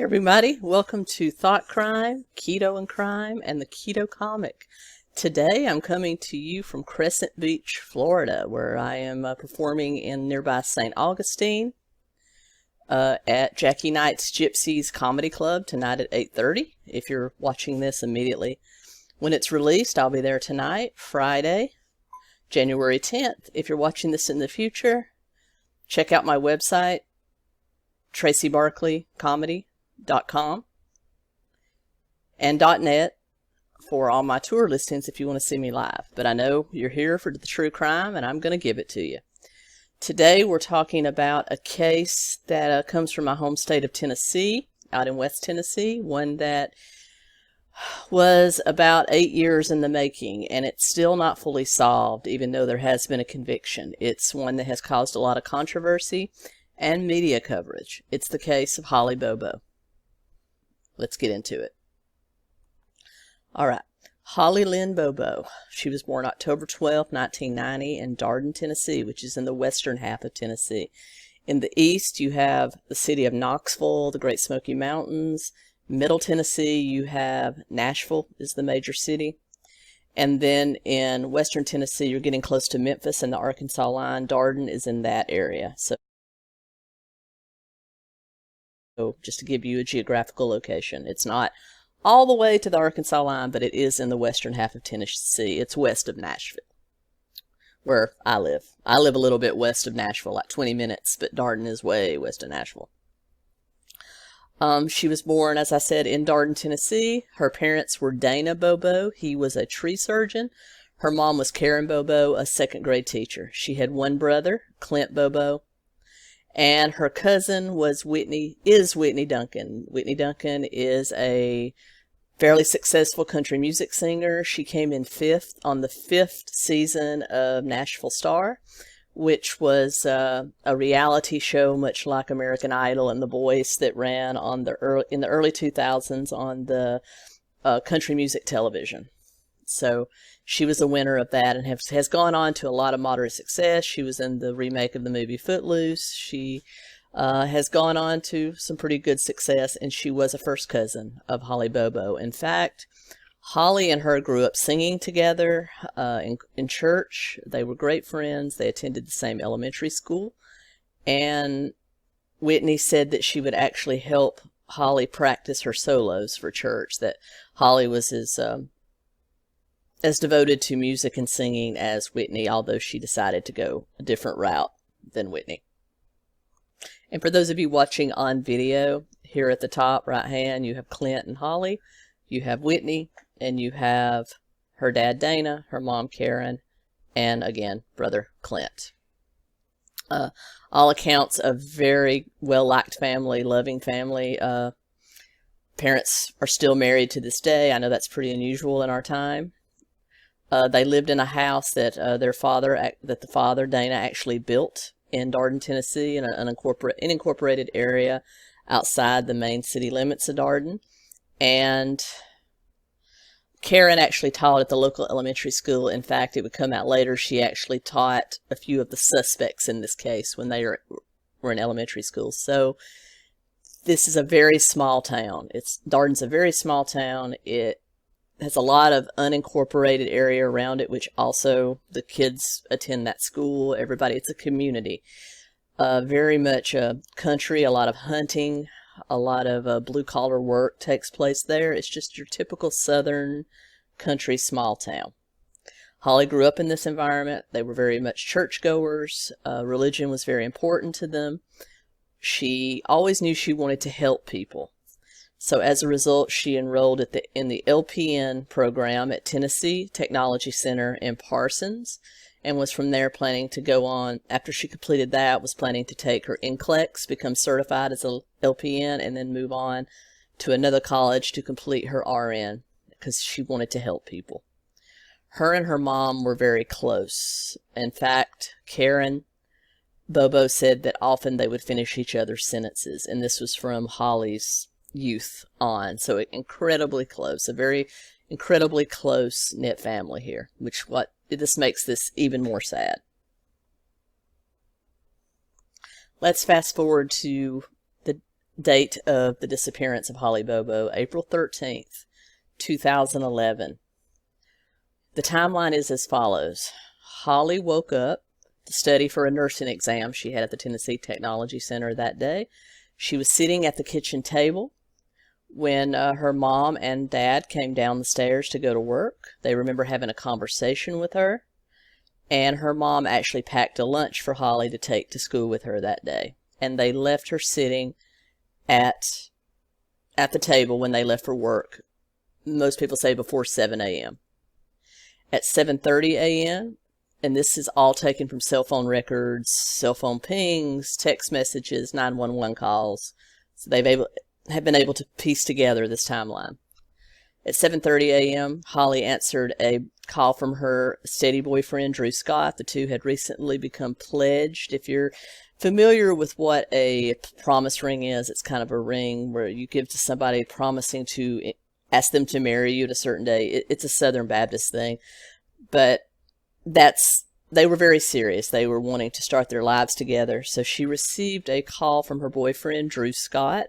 everybody. Welcome to Thought Crime, Keto and Crime, and the Keto Comic. Today I'm coming to you from Crescent Beach, Florida, where I am performing in nearby St. Augustine at Jackie Knight's Gypsies Comedy Club tonight at 8:30. If you're watching this immediately when it's released, I'll be there tonight, Friday, January 10th. If you're watching this in the future, check out my website, tracybarkleycomedy.com and .net for all my tour listings if you want to see me live. But I know you're here for the true crime, and I'm going to give it to you. Today we're talking about a case that comes from my home state of Tennessee, out in West Tennessee, one that was about 8 years in the making, and it's still not fully solved, even though there has been a conviction. It's one that has caused a lot of controversy and media coverage. It's the case of Holly Bobo. Let's get into it. All right. Holly Lynn Bobo. She was born October 12, 1990 in Darden, Tennessee, which is in the western half of Tennessee. In the east, you have the city of Knoxville, the Great Smoky Mountains. Middle Tennessee, you have Nashville is the major city. And then in western Tennessee, you're getting close to Memphis and the Arkansas line. Darden is in that area. So just to give you a geographical location, it's not all the way to the Arkansas line, but it is in the western half of Tennessee. It's west of Nashville, where I live. I live a little bit west of Nashville, like 20 minutes, but Darden is way west of Nashville. She was born, as I said, in Darden, Tennessee. Her parents were Dana Bobo. He was a tree surgeon. Her mom was Karen Bobo, a second grade teacher. She had one brother, Clint Bobo, and her cousin was Whitney Duncan. Whitney Duncan is a fairly successful country music singer. She came in fifth on the 5th season of Nashville Star, which was a reality show much like American Idol and The Voice that ran on in the early 2000s on the country music television. So she was a winner of that and has gone on to a lot of moderate success. She was in the remake of the movie Footloose. She has gone on to some pretty good success, and she was a first cousin of Holly Bobo. In fact, Holly and her grew up singing together in church. They were great friends. They attended the same elementary school. And Whitney said that she would actually help Holly practice her solos for church, that Holly was as devoted to music and singing as Whitney, although she decided to go a different route than Whitney. And for those of you watching on video, here at the top right hand, you have Clint and Holly, you have Whitney, and you have her dad Dana, her mom Karen, and again, brother Clint. All accounts a very well-liked family, loving family. Parents are still married to this day. I know that's pretty unusual in our time. They lived in a house that the father, Dana, actually built in Darden, Tennessee, in an unincorporated area outside the main city limits of Darden. And Karen actually taught at the local elementary school. In fact, it would come out later, she actually taught a few of the suspects in this case when they were in elementary school. So this is a very small town. Darden's a very small town. It has a lot of unincorporated area around it, which also the kids attend that school. Everybody, it's a community. Very much a country, a lot of hunting, a lot of blue-collar work takes place there. It's just your typical southern country small town. Holly grew up in this environment. They were very much churchgoers. Religion was very important to them. She always knew she wanted to help people. So as a result, she enrolled in the LPN program at Tennessee Technology Center in Parsons, and was from there planning to go on, after she completed that, was planning to take her NCLEX, become certified as a LPN, and then move on to another college to complete her RN, because she wanted to help people. Her and her mom were very close. In fact, Karen Bobo said that often they would finish each other's sentences, and this was from Holly's youth on. So incredibly close, a very incredibly close knit family here, this makes this even more sad. Let's fast forward to date of the disappearance of Holly Bobo, April 13th, 2011. The timeline is as follows. Holly woke up to study for a nursing exam she had at the Tennessee Technology Center that day. She was sitting at the kitchen table when her mom and dad came down the stairs to go to work. They remember having a conversation with her, and her mom actually packed a lunch for Holly to take to school with her that day. And they left her sitting at the table when they left for work. Most people say before 7 a.m. At 7:30 a.m., and this is all taken from cell phone records, cell phone pings, text messages, 911 calls. So have been able to piece together this timeline. At 7:30 a.m., Holly answered a call from her steady boyfriend, Drew Scott. The two had recently become pledged. If you're familiar with what a promise ring is, it's kind of a ring where you give to somebody promising to ask them to marry you at a certain day. It's a Southern Baptist thing, but they were very serious. They were wanting to start their lives together. So she received a call from her boyfriend, Drew Scott,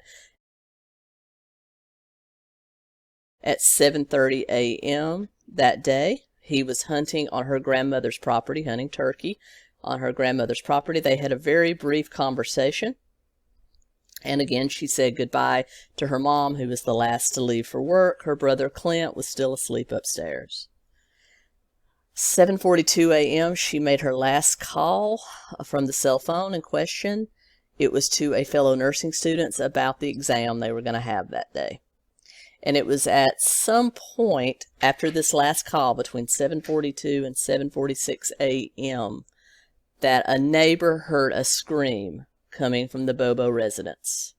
at 7:30 a.m. that day. He was hunting on her grandmother's property, hunting turkey on her grandmother's property. They had a very brief conversation. And again, she said goodbye to her mom, who was the last to leave for work. Her brother Clint was still asleep upstairs. 7:42 a.m., she made her last call from the cell phone in question. It was to a fellow nursing student about the exam they were going to have that day. And it was at some point after this last call, between 7:42 and 7:46 a.m., that a neighbor heard a scream coming from the Bobo residence.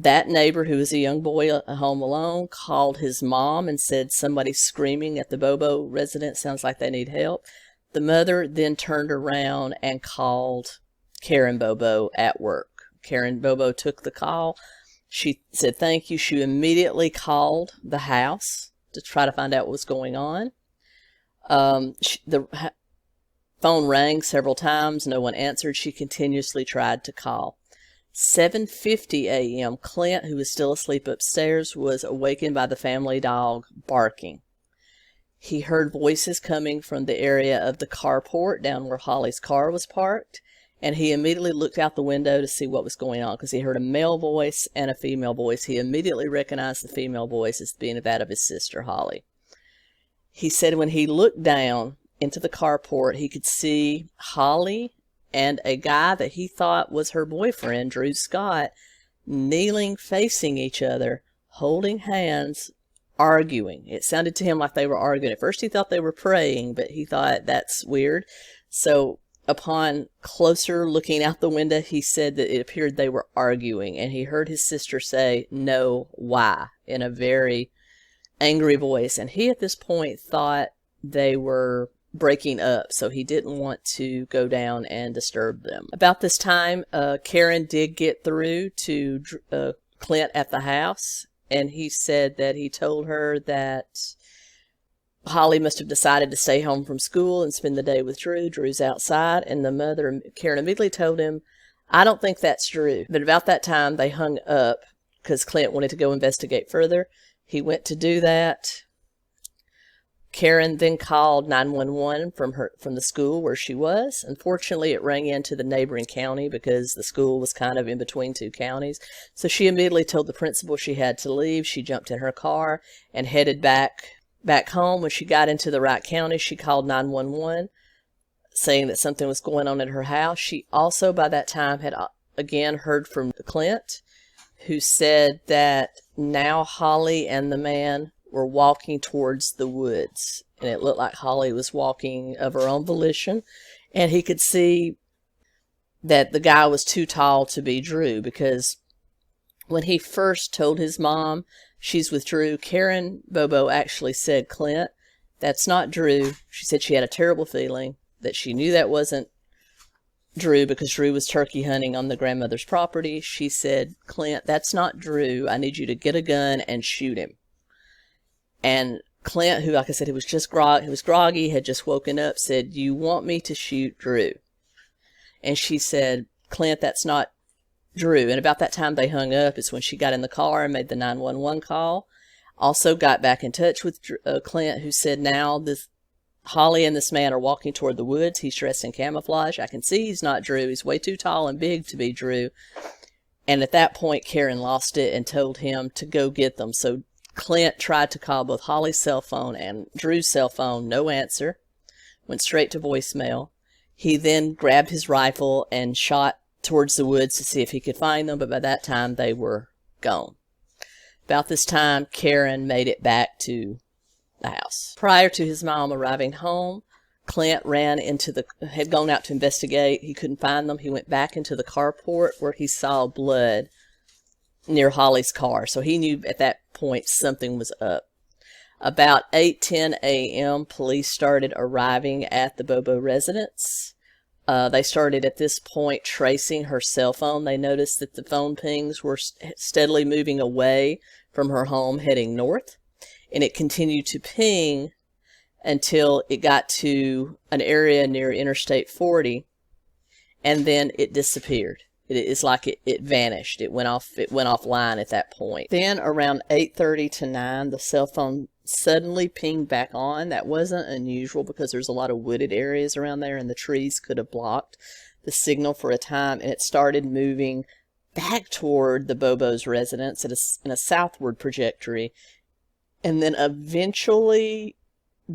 That neighbor, who was a young boy home alone, called his mom and said somebody's screaming at the Bobo residence. Sounds like they need help. The mother then turned around and called Karen Bobo at work. Karen Bobo took the call. She said thank you. She immediately called the house to try to find out what was going on. The phone rang several times. No one answered. She continuously tried to call. 7:50 a.m., Clint, who was still asleep upstairs, was awakened by the family dog barking. He heard voices coming from the area of the carport down where Holly's car was parked, and he immediately looked out the window to see what was going on because he heard a male voice and a female voice. He immediately recognized the female voice as being that of his sister, Holly. He said when he looked down into the carport, he could see Holly and a guy that he thought was her boyfriend, Drew Scott, kneeling, facing each other, holding hands, arguing. It sounded to him like they were arguing. At first he thought they were praying, but he thought that's weird. So upon closer looking out the window, he said that it appeared they were arguing, and he heard his sister say, "No, why?" in a very angry voice. And he at this point thought they were breaking up, so he didn't want to go down and disturb them. About this time, Karen did get through to Clint at the house, and he said that he told her that Holly must have decided to stay home from school and spend the day with Drew. Drew's outside, and the mother, Karen, immediately told him, "I don't think that's Drew." But about that time, they hung up because Clint wanted to go investigate further. He went to do that. Karen then called 911 from the school where she was. Unfortunately, it rang into the neighboring county because the school was kind of in between two counties. So she immediately told the principal she had to leave. She jumped in her car and headed back home. When she got into the right county, she called 911 saying that something was going on at her house. She also, by that time, had again heard from Clint, who said that now Holly and the man were walking towards the woods, and it looked like Holly was walking of her own volition, and he could see that the guy was too tall to be Drew, because when he first told his mom she's with Drew, Karen Bobo actually said, "Clint, that's not Drew." She said she had a terrible feeling that she knew that wasn't Drew because Drew was turkey hunting on the grandmother's property. She said, "Clint, that's not Drew. I need you to get a gun and shoot him." And Clint, who, like I said, he was groggy, had just woken up, said, "You want me to shoot Drew?" And she said, "Clint, that's not Drew. And about that time they hung up is when she got in the car and made the 911 call. Also got back in touch with Clint, who said now this Holly and this man are walking toward the woods. He's dressed in camouflage. I can see he's not Drew. He's way too tall and big to be Drew. And at that point, Karen lost it and told him to go get them. So Clint tried to call both Holly's cell phone and Drew's cell phone. No answer. Went straight to voicemail. He then grabbed his rifle and shot towards the woods to see if he could find them. But by that time, they were gone. About this time, Karen made it back to the house. Prior to his mom arriving home, Clint had gone out to investigate. He couldn't find them. He went back into the carport where he saw blood near Holly's car. So he knew at that point something was up. About 8:10 a.m., police started arriving at the Bobo residence. They started at this point tracing her cell phone. They noticed that the phone pings were steadily moving away from her home, heading north. And it continued to ping until it got to an area near Interstate 40, and then it disappeared. It's like it vanished. It went offline at that point. Then around 8:30 to 9, the cell phone suddenly pinged back on. That wasn't unusual because there's a lot of wooded areas around there, and the trees could have blocked the signal for a time, and it started moving back toward the Bobo's residence in a southward trajectory, and then eventually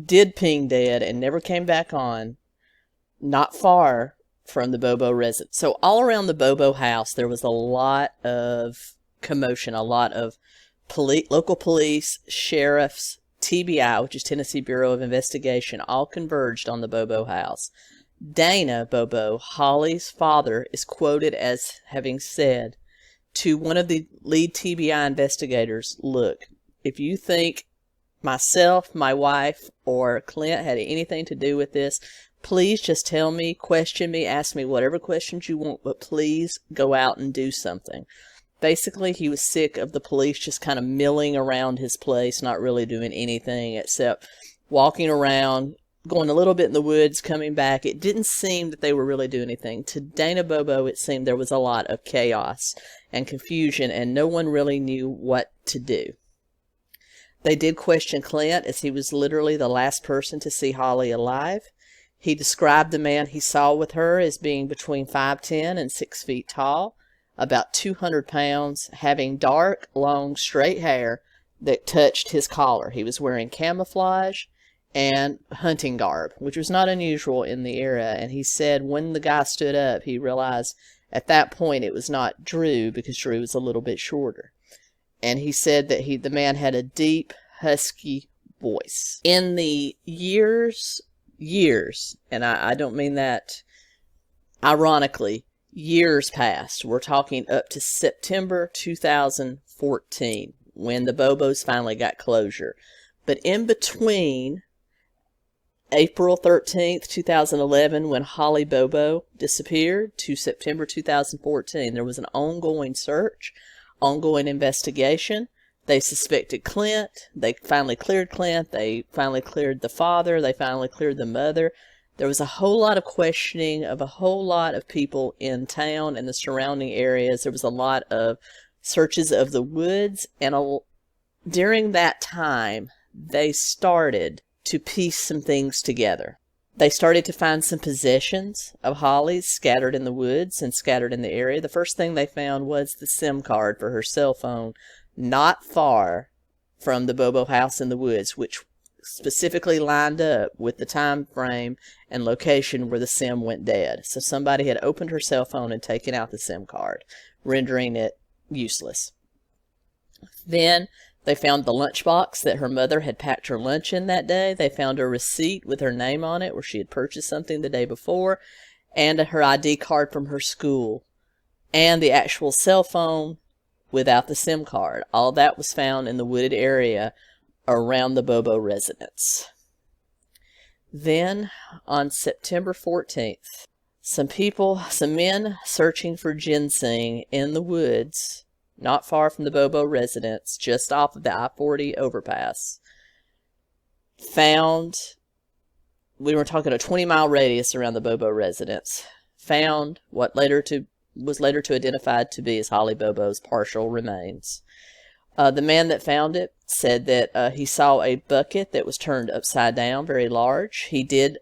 did ping dead and never came back on, not far from the Bobo residence. So all around the Bobo house, there was a lot of commotion, a lot of local police, sheriffs, TBI, which is Tennessee Bureau of Investigation, all converged on the Bobo house. Dana Bobo, Holly's father, is quoted as having said to one of the lead TBI investigators, "Look, if you think myself, my wife, or Clint had anything to do with this, please just tell me, question me, ask me whatever questions you want, but please go out and do something." Basically, he was sick of the police just kind of milling around his place, not really doing anything except walking around, going a little bit in the woods, coming back. It didn't seem that they were really doing anything. To Dana Bobo, it seemed there was a lot of chaos and confusion, and no one really knew what to do. They did question Clint, as he was literally the last person to see Holly alive. He described the man he saw with her as being between 5'10" and 6 feet tall, about 200 pounds, having dark, long, straight hair that touched his collar. He was wearing camouflage and hunting garb, which was not unusual in the era. And he said when the guy stood up, he realized at that point it was not Drew, because Drew was a little bit shorter. And he said that the man had a deep, husky voice. In the years, and I don't mean that ironically, years passed. We're talking up to September 2014, when the Bobos finally got closure. But in between April 13th, 2011, when Holly Bobo disappeared, to September 2014, there was an ongoing search, ongoing investigation. They suspected Clint. They finally cleared Clint. They finally cleared the father. They finally cleared the mother. There was a whole lot of questioning of a whole lot of people in town and the surrounding areas. There was a lot of searches of the woods. And during that time, they started to piece some things together. They started to find some possessions of Holly's scattered in the woods and scattered in the area. The first thing they found was the SIM card for her cell phone, not far from the Bobo house in the woods, which specifically lined up with the time frame and location where the SIM went dead. So somebody had opened her cell phone and taken out the SIM card, rendering it useless. Then they found the lunchbox that her mother had packed her lunch in that day. They found a receipt with her name on it where she had purchased something the day before, and her ID card from her school, and the actual cell phone without the SIM card. All that was found in the wooded area around the Bobo residence. Then, on September 14th, some men searching for ginseng in the woods, not far from the Bobo residence, just off of the I-40 overpass, found, we were talking a 20-mile radius around the Bobo residence, found what later to was later to identified to be as Holly Bobo's partial remains. The man that found it said that he saw a bucket that was turned upside down, very large. He did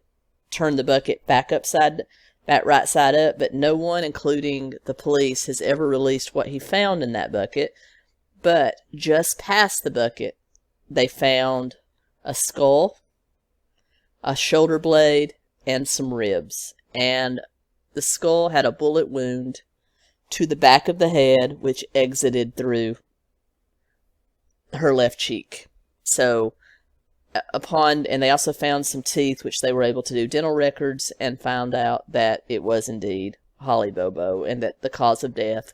turn the bucket back right side up, but no one, including the police, has ever released what he found in that bucket. But just past the bucket, they found a skull, a shoulder blade, and some ribs. And the skull had a bullet wound to the back of the head, which exited through her left cheek. So and they also found some teeth, which they were able to do dental records and found out that it was indeed Holly Bobo, and that the cause of death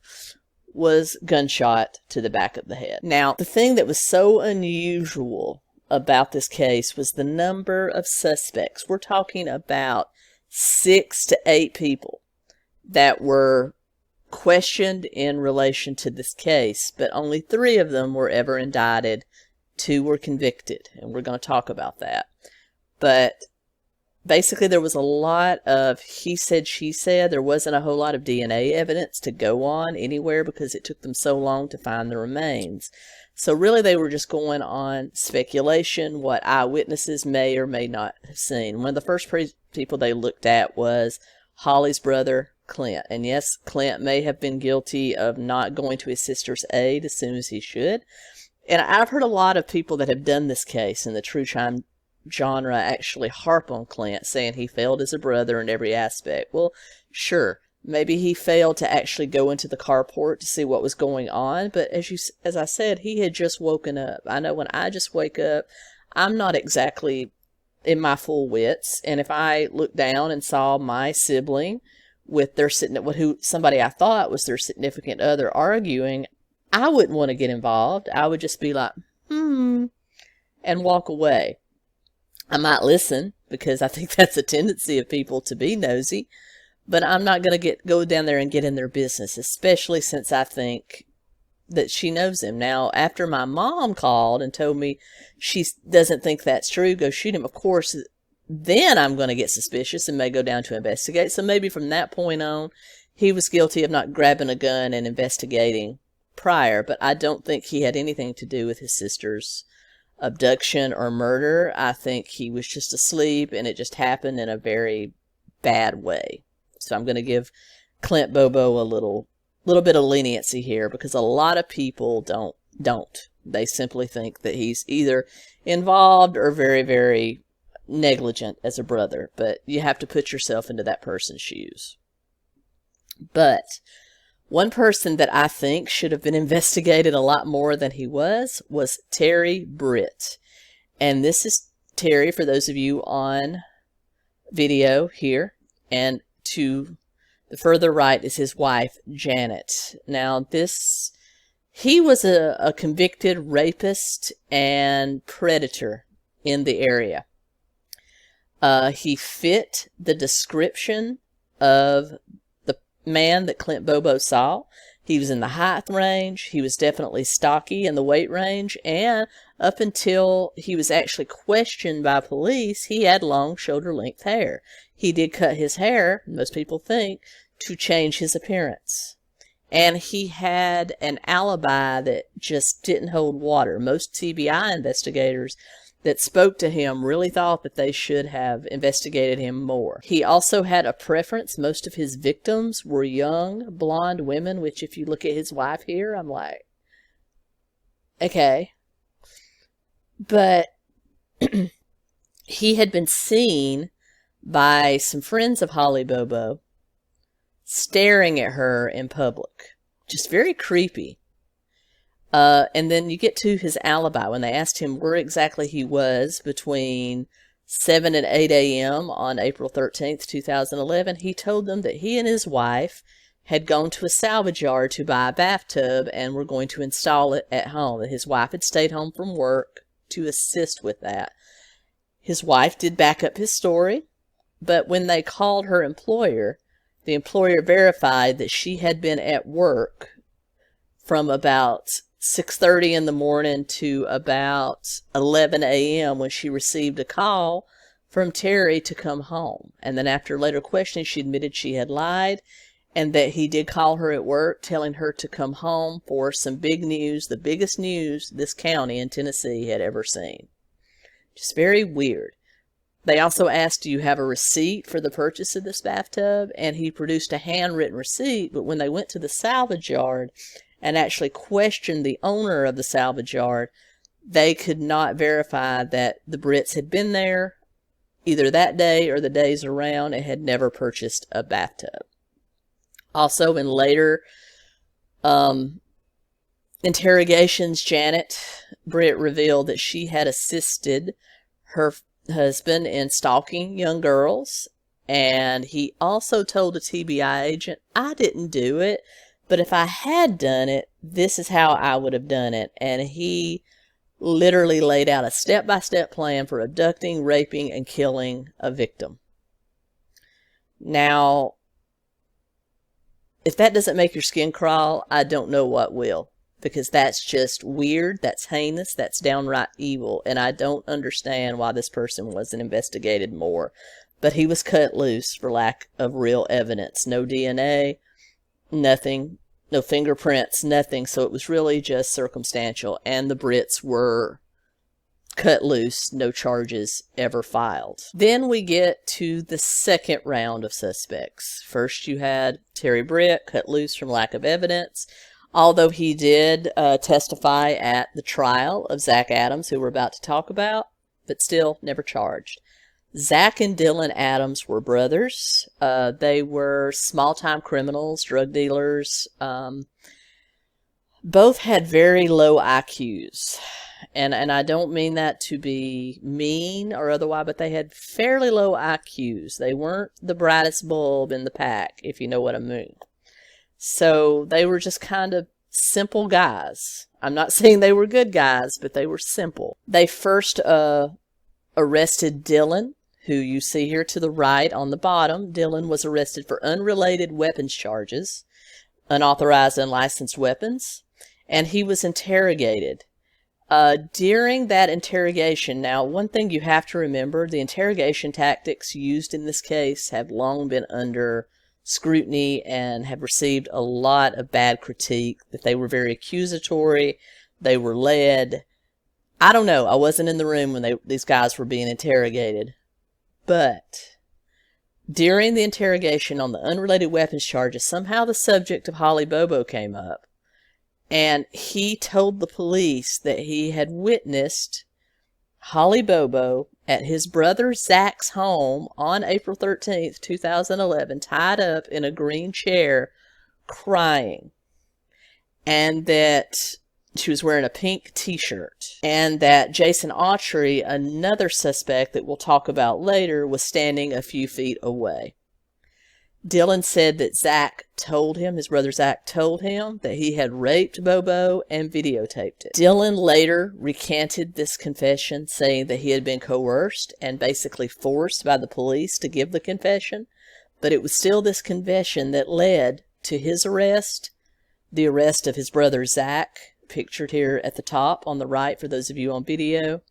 was gunshot to the back of the head. Now, the thing that was so unusual about this case was the number of suspects. We're talking about 6 to 8 people that were questioned in relation to this case, but only 3 of them were ever indicted. 2 were convicted, and we're going to talk about that. But basically, there was a lot of he said, she said. There wasn't a whole lot of DNA evidence to go on anywhere because it took them so long to find the remains. So really, they were just going on speculation, what eyewitnesses may or may not have seen. One of the first people they looked at was Holly's brother, Clint. And yes, Clint may have been guilty of not going to his sister's aid as soon as he should. And I've heard a lot of people that have done this case in the true crime genre actually harp on Clint, saying he failed as a brother in every aspect. Well, sure, maybe he failed to actually go into the carport to see what was going on, but as I said, he had just woken up. I know when I just wake up, I'm not exactly in my full wits, and if I looked down and saw my sibling with somebody I thought was their significant other arguing, I wouldn't want to get involved. I would just be like, and walk away. I might listen because I think that's a tendency of people to be nosy, but I'm not going to go down there and get in their business, especially since I think that she knows him. Now, after my mom called and told me she doesn't think that's true, go shoot him, of course, then I'm going to get suspicious and may go down to investigate. So maybe from that point on, he was guilty of not grabbing a gun and investigating prior, but I don't think he had anything to do with his sister's abduction or murder. I think he was just asleep and it just happened in a very bad way. So I'm going to give Clint Bobo a little bit of leniency here, because a lot of people don't. They simply think that he's either involved or very, very negligent as a brother, but you have to put yourself into that person's shoes. But one person that I think should have been investigated a lot more than he was Terry Britt. And this is Terry, for those of you on video here. And to the further right is his wife, Janet. Now, he was a convicted rapist and predator in the area. He fit the description of man that Clint Bobo saw. He was in the height range. He was definitely stocky in the weight range. And up until he was actually questioned by police, he had long shoulder-length hair. He did cut his hair, most people think, to change his appearance. And he had an alibi that just didn't hold water. Most TBI investigators that spoke to him really thought that they should have investigated him more. He also had a preference. Most of his victims were young, blonde women, which if you look at his wife here, I'm like, okay. But he had been seen by some friends of Holly Bobo staring at her in public. Just very creepy. And then you get to his alibi. When they asked him where exactly he was between 7 and 8 a.m. on April 13th, 2011, he told them that he and his wife had gone to a salvage yard to buy a bathtub and were going to install it at home. And his wife had stayed home from work to assist with that. His wife did back up his story, but when they called her employer, the employer verified that she had been at work from about 6:30 in the morning to about 11 a.m. when she received a call from Terry to come home. And then after later questioning, she admitted she had lied and that he did call her at work, telling her to come home for some big news, the biggest news this county in Tennessee had ever seen. Just very weird. They also asked, do you have a receipt for the purchase of this bathtub? And he produced a handwritten receipt, but when they went to the salvage yard and actually questioned the owner of the salvage yard, they could not verify that the Britts had been there either that day or the days around and had never purchased a bathtub. Also, in later interrogations, Britt revealed that she had assisted her husband in stalking young girls, and he also told a TBI agent, I didn't do it, but if I had done it, this is how I would have done it. And he literally laid out a step-by-step plan for abducting, raping, and killing a victim. Now, if that doesn't make your skin crawl, I don't know what will. Because that's just weird, that's heinous, that's downright evil, and I don't understand why this person wasn't investigated more. But he was cut loose for lack of real evidence. No DNA, nothing, no fingerprints, nothing. So it was really just circumstantial, and the Britts were cut loose, no charges ever filed. Then we get to the second round of suspects. First you had Terry Britt, cut loose from lack of evidence. Although he did testify at the trial of Zach Adams, who we're about to talk about, but still never charged. Zach and Dylan Adams were brothers. They were small-time criminals, drug dealers. Both had very low IQs. And I don't mean that to be mean or otherwise, but they had fairly low IQs. They weren't the brightest bulb in the pack, if you know what I mean. So they were just kind of simple guys. I'm not saying they were good guys, but they were simple. They first arrested Dylan, who you see here to the right on the bottom. Dylan was arrested for unrelated weapons charges, unauthorized, unlicensed weapons, and he was interrogated. During that interrogation, now one thing you have to remember, the interrogation tactics used in this case have long been under scrutiny and have received a lot of bad critique, that they were very accusatory, they were led. I don't know, I wasn't in the room when these guys were being interrogated, but during the interrogation on the unrelated weapons charges, somehow the subject of Holly Bobo came up, and he told the police that he had witnessed Holly Bobo at his brother Zach's home on April 13th, 2011, tied up in a green chair, crying. And that she was wearing a pink t-shirt. And that Jason Autry, another suspect that we'll talk about later, was standing a few feet away. Dylan said that his brother Zach told him that he had raped Bobo and videotaped it. Dylan later recanted this confession, saying that he had been coerced and basically forced by the police to give the confession. But it was still this confession that led to his arrest, the arrest of his brother Zach, pictured here at the top on the right for those of you on video,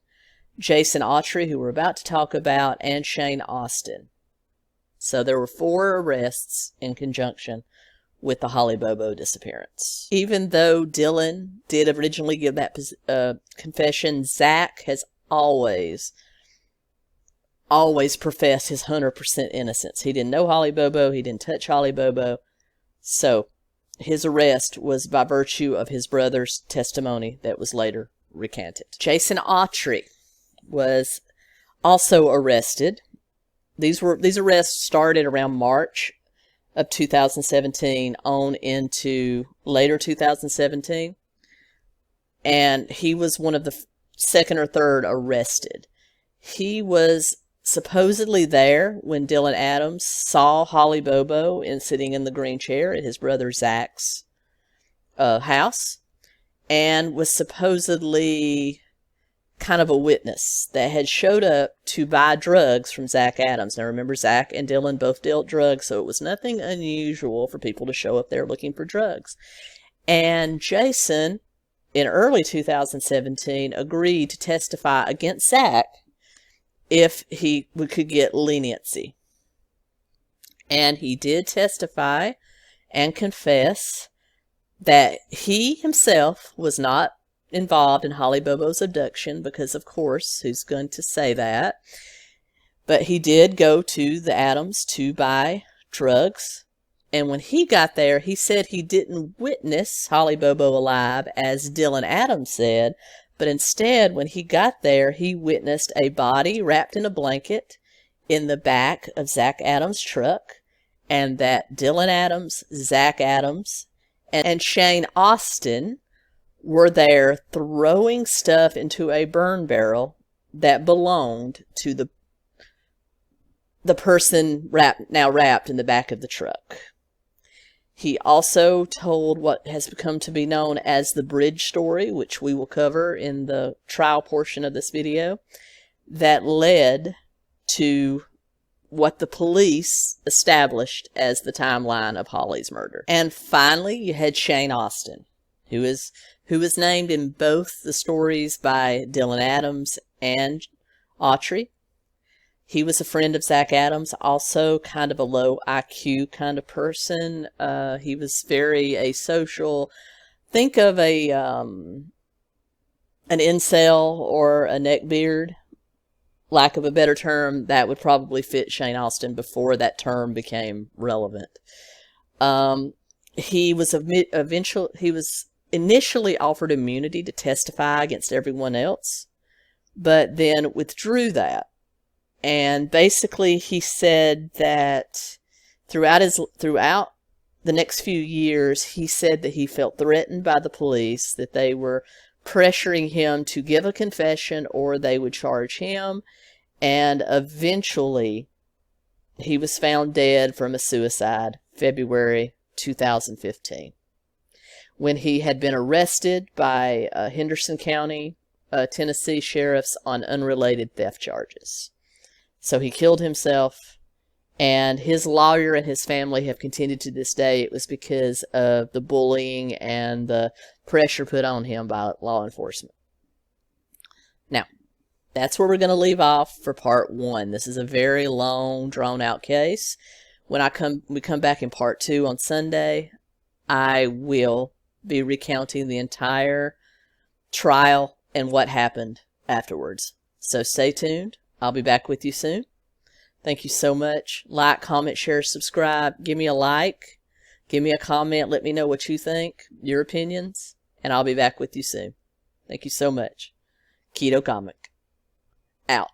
Jason Autry, who we're about to talk about, and Shayne Austin. So there were 4 arrests in conjunction with the Holly Bobo disappearance. Even though Dylan did originally give that confession, Zach has always professed his 100% innocence. He didn't know Holly Bobo. He didn't touch Holly Bobo. So his arrest was by virtue of his brother's testimony that was later recanted. Jason Autry was also arrested. These arrests started around March of 2017 on into later 2017. And he was one of the second or third arrested. He was supposedly there when Dylan Adams saw Holly Bobo sitting in the green chair at his brother Zach's house, and was supposedly kind of a witness that had showed up to buy drugs from Zach Adams. Now remember, Zach and Dylan both dealt drugs, so it was nothing unusual for people to show up there looking for drugs. And Jason, in early 2017, agreed to testify against Zach if could get leniency. And he did testify and confess that he himself was not involved in Holly Bobo's abduction, because of course, who's going to say that? But he did go to the Adams to buy drugs. And when he got there, he said he didn't witness Holly Bobo alive, as Dylan Adams said, but instead, when he got there, he witnessed a body wrapped in a blanket in the back of Zach Adams' truck, and that Dylan Adams, Zach Adams, and Shayne Austin were there throwing stuff into a burn barrel that belonged to the person now wrapped in the back of the truck. He also told what has become to be known as the bridge story, which we will cover in the trial portion of this video, that led to what the police established as the timeline of Holly's murder. And finally, you had Shayne Austin, who was named in both the stories by Dylan Adams and Autry. He was a friend of Zach Adams, also kind of a low IQ kind of person. He was very asocial. Think of an incel or a neckbeard. Lack of a better term, that would probably fit Shayne Austin before that term became relevant. He was initially offered immunity to testify against everyone else, but then withdrew that. And basically, he said that throughout the next few years, he said that he felt threatened by the police, that they were pressuring him to give a confession or they would charge him. And eventually, he was found dead from a suicide, February 2015, when he had been arrested by Henderson County, Tennessee sheriffs on unrelated theft charges. So he killed himself, and his lawyer and his family have continued to this day. It was because of the bullying and the pressure put on him by law enforcement. Now, that's where we're going to leave off for part 1. This is a very long, drawn-out case. When we come back in part 2 on Sunday, I will be recounting the entire trial and what happened afterwards. So stay tuned. I'll be back with you soon. Thank you so much. Like, comment, share, subscribe. Give me a like. Give me a comment. Let me know what you think, your opinions, and I'll be back with you soon. Thank you so much. Keto Comic. Out.